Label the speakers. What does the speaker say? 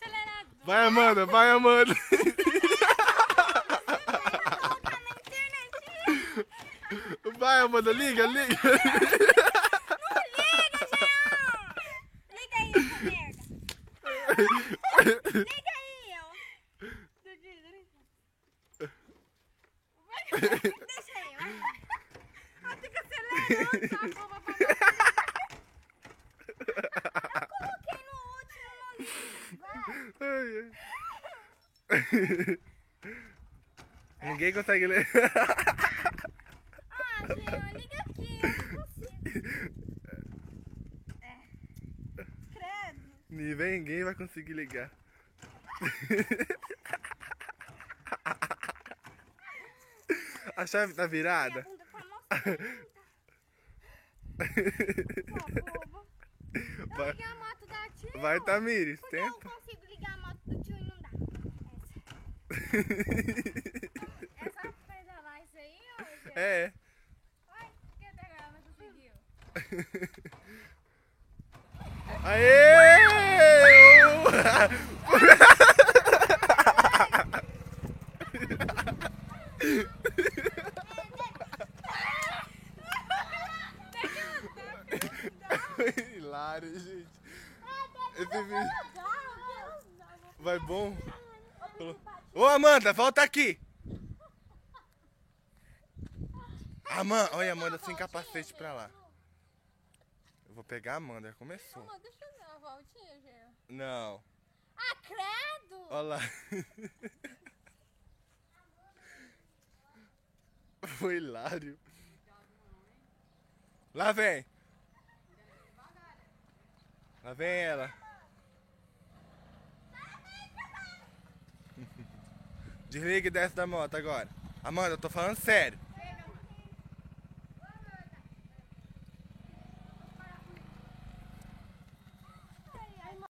Speaker 1: acelerador.
Speaker 2: Vai, Amanda, vai, Amanda. Vai, Amanda, liga, liga.
Speaker 1: Liga, Jean! Liga aí essa merda. Liga aí, ó. Deixa aí, vai. Ah, fica acelerando, tá? Eu coloquei no último, vai.
Speaker 2: Ninguém consegue ler.
Speaker 1: Ah, Jean, liga aqui, eu não consigo. Credo.
Speaker 2: Ninguém vai conseguir ligar. A chave tá virada?
Speaker 1: Minha bunda tá mostrando. Eu liguei a moto da tia.
Speaker 2: Vai, Tamires,
Speaker 1: Porque eu
Speaker 2: tenta.
Speaker 1: consigo ligar a moto do tio e não dá. Essa. É só pedalar isso aí, ô Jean?
Speaker 2: É.
Speaker 1: Ai, por que ela não conseguiu?
Speaker 2: Aê! Hilário, gente. Esse vídeo vai bom. Ô, Amanda, volta aqui. Amanda, olha a Amanda sem capacete pra lá. Eu vou pegar a Amanda, já começou.
Speaker 1: Deixa eu dar uma voltinha, Jean.
Speaker 2: Não.
Speaker 1: Ah, credo!
Speaker 2: Olha lá. Foi hilário. Lá vem. Lá vem ela. Desliga e desce da moto agora. Amanda, eu tô falando sério.